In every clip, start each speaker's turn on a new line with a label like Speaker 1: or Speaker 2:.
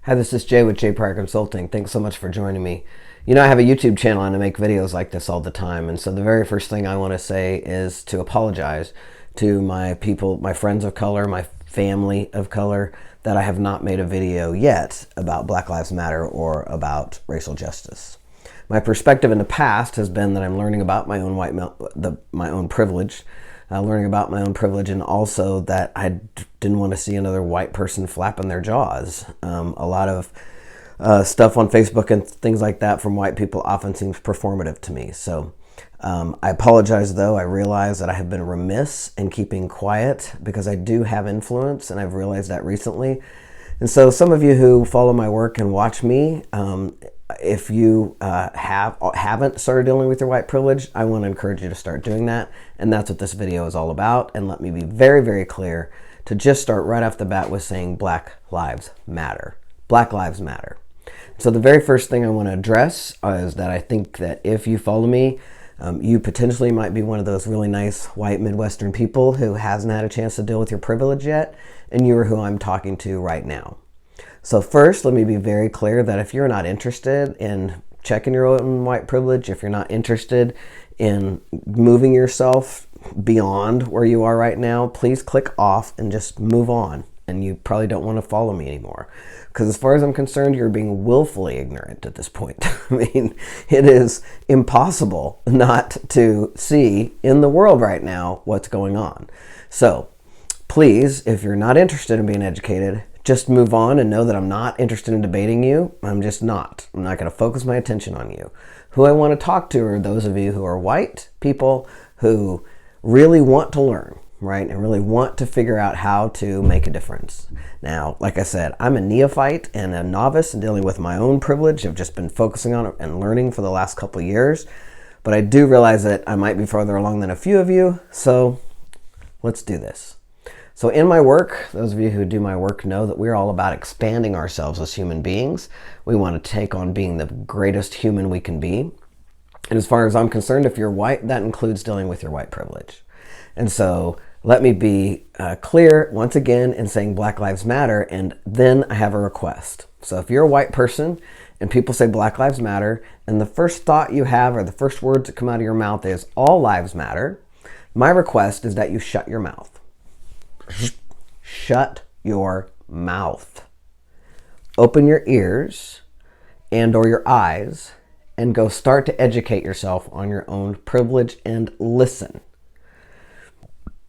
Speaker 1: Hi, this is Jay with Jay Pryor Consulting. Thanks so much for joining me. You know, I have a YouTube channel and I make videos like this all the time. And so the very first thing I want to say is to apologize to my people, my friends of color, my family of color, that I have not made a video yet about Black Lives Matter or about racial justice. My perspective in the past has been that I'm learning about my own my own privilege, learning about my own privilege, and also that I didn't want to see another white person flapping their jaws. A lot of stuff on Facebook and things like that from white people often seems performative to me. So I apologize, though. I realize that I have been remiss in keeping quiet because I do have influence, and I've realized that recently. And so some of you who follow my work and watch me, if you haven't started dealing with your white privilege, I want to encourage you to start doing that. And that's what this video is all about. And let me be very, very clear to just start right off the bat with saying Black Lives Matter. Black Lives Matter. So the very first thing I want to address is that I think that if you follow me, you potentially might be one of those really nice white Midwestern people who hasn't had a chance to deal with your privilege yet, and you are who I'm talking to right now. So first, let me be very clear that if you're not interested in checking your own white privilege, if you're not interested in moving yourself beyond where you are right now, please click off and just move on. And you probably don't want to follow me anymore. Because as far as I'm concerned, you're being willfully ignorant at this point. I mean, it is impossible not to see in the world right now what's going on. So please, if you're not interested in being educated, just move on and know that I'm not interested in debating you. I'm just not. I'm not going to focus my attention on you. Who I want to talk to are those of you who are white people who really want to learn, right? And really want to figure out how to make a difference. Now, like I said, I'm a neophyte and a novice in dealing with my own privilege. I've just been focusing on it and learning for the last couple of years. But I do realize that I might be farther along than a few of you. So let's do this. So in my work, those of you who do my work know that we're all about expanding ourselves as human beings. We want to take on being the greatest human we can be. And as far as I'm concerned, if you're white, that includes dealing with your white privilege. And so let me be clear once again in saying Black Lives Matter, and then I have a request. So if you're a white person and people say Black Lives Matter, and the first thought you have or the first words that come out of your mouth is all lives matter, my request is that you shut your mouth. Shut your mouth. Open your ears and or your eyes and go start to educate yourself on your own privilege and listen.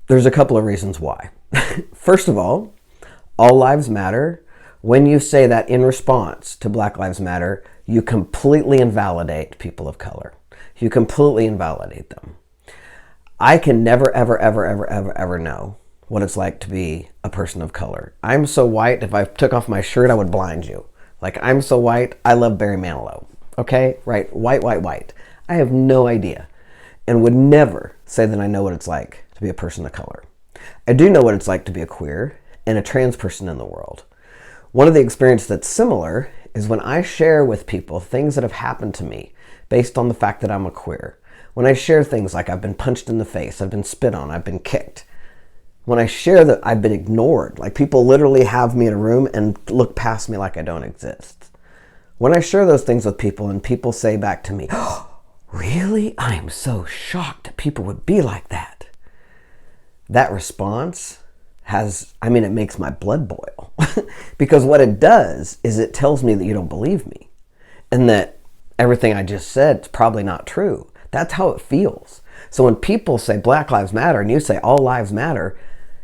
Speaker 1: There's a couple of reasons why. First of all lives matter. When you say that in response to Black Lives Matter, you completely invalidate people of color. You completely invalidate them. I can never, ever, ever, ever, ever, ever know what it's like to be a person of color. I'm so white, if I took off my shirt, I would blind you. Like, I'm so white, I love Barry Manilow. Okay? Right? White, white, white. I have no idea and would never say that I know what it's like to be a person of color. I do know what it's like to be a queer and a trans person in the world. One of the experiences that's similar is when I share with people things that have happened to me based on the fact that I'm a queer. When I share things like I've been punched in the face, I've been spit on, I've been kicked. When I share that I've been ignored, like people literally have me in a room and look past me like I don't exist. When I share those things with people and people say back to me, "Oh, really? I'm so shocked that people would be like that." That response it makes my blood boil. Because what it does is it tells me that you don't believe me and that everything I just said is probably not true. That's how it feels. So when people say Black Lives Matter and you say all lives matter,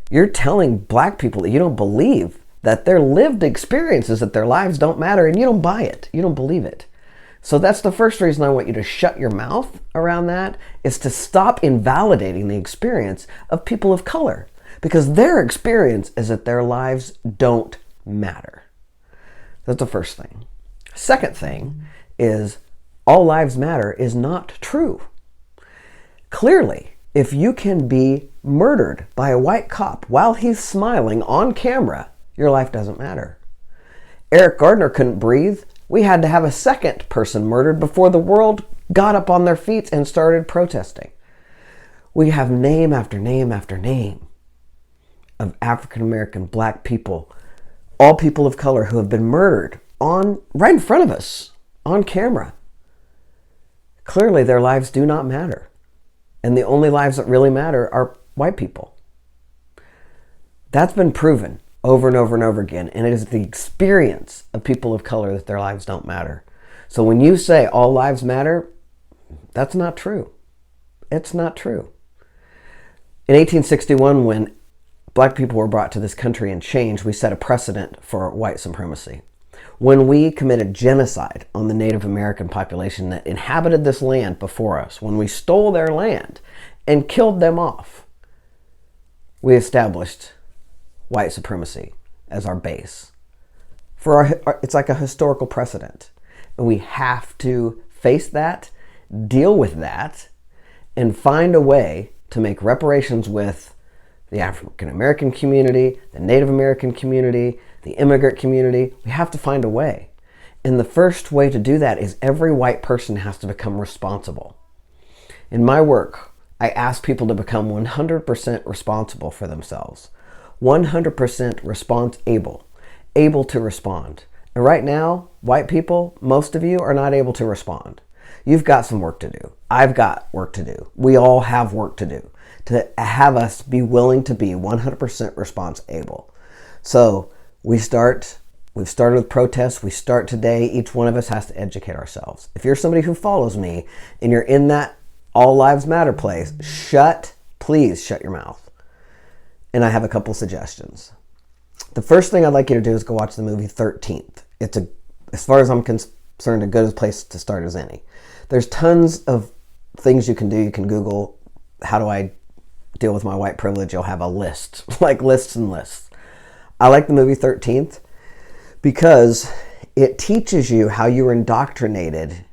Speaker 1: you're telling black people that you don't believe that their lived experiences, that their lives don't matter, and you don't buy it. You don't believe it. So that's the first reason I want you to shut your mouth around that, is to stop invalidating the experience of people of color, because their experience is that their lives don't matter. That's the first thing. Second thing is all lives matter is not true. Clearly, if you can be murdered by a white cop while he's smiling on camera, your life doesn't matter. Eric Gardner couldn't breathe. We had to have a second person murdered before the world got up on their feet and started protesting. We have name after name after name of African American black people all people of color who have been murdered right in front of us, on camera. Clearly, their lives do not matter. And the only lives that really matter are white people. That's been proven over and over and over again. And it is the experience of people of color that their lives don't matter. So when you say all lives matter, that's not true. It's not true. In 1861, when black people were brought to this country and changed, we set a precedent for white supremacy. When we committed genocide on the Native American population that inhabited this land before us, when we stole their land and killed them off, we established white supremacy as our base. It's like a historical precedent. And we have to face that, deal with that, and find a way to make reparations with the African American community, the Native American community, the immigrant community. We have to find a way. And the first way to do that is every white person has to become responsible. In my work, I ask people to become 100% responsible for themselves. 100% able to respond. And right now, white people, most of you are not able to respond. You've got some work to do. I've got work to do. We all have work to do to have us be willing to be 100% response able. So we've started with protests. We start today. Each one of us has to educate ourselves. If you're somebody who follows me and you're in that all lives matter place, please shut your mouth. And I have a couple suggestions. The first thing I'd like you to do is go watch the movie 13th. It's, as far as I'm concerned, a good place to start as any. There's tons of things you can do. You can Google, how do I deal with my white privilege? You'll have a list, like lists and lists. I like the movie 13th because it teaches you how you were indoctrinated.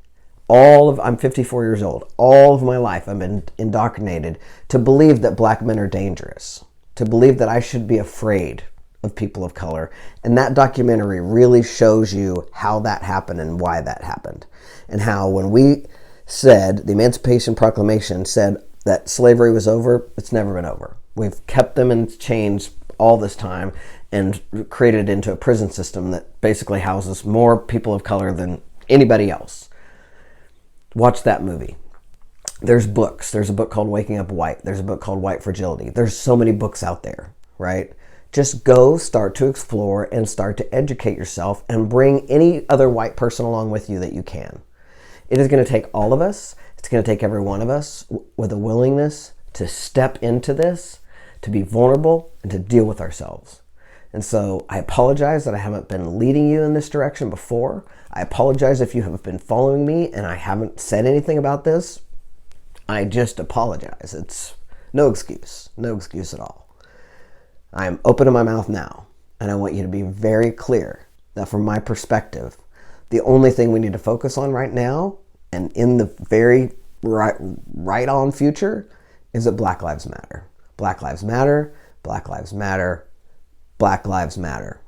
Speaker 1: I'm 54 years old. All of my life I've been indoctrinated to believe that black men are dangerous, to believe that I should be afraid of people of color. And that documentary really shows you how that happened and why that happened. And how when we said, the Emancipation Proclamation said that slavery was over, it's never been over. We've kept them in chains all this time and created it into a prison system that basically houses more people of color than anybody else. Watch that movie. There's books. There's a book called Waking Up White. There's a book called White Fragility. There's so many books out there, right? Just go start to explore and start to educate yourself and bring any other white person along with you that you can. It is going to take all of us. It's going to take every one of us with a willingness to step into this, to be vulnerable, and to deal with ourselves. And so I apologize that I haven't been leading you in this direction before. I apologize if you have been following me and I haven't said anything about this. I just apologize. It's no excuse at all. I am opening my mouth now, and I want you to be very clear that from my perspective, the only thing we need to focus on right now and in the very right on future is that Black Lives Matter. Black Lives Matter, Black Lives Matter, Black Lives Matter.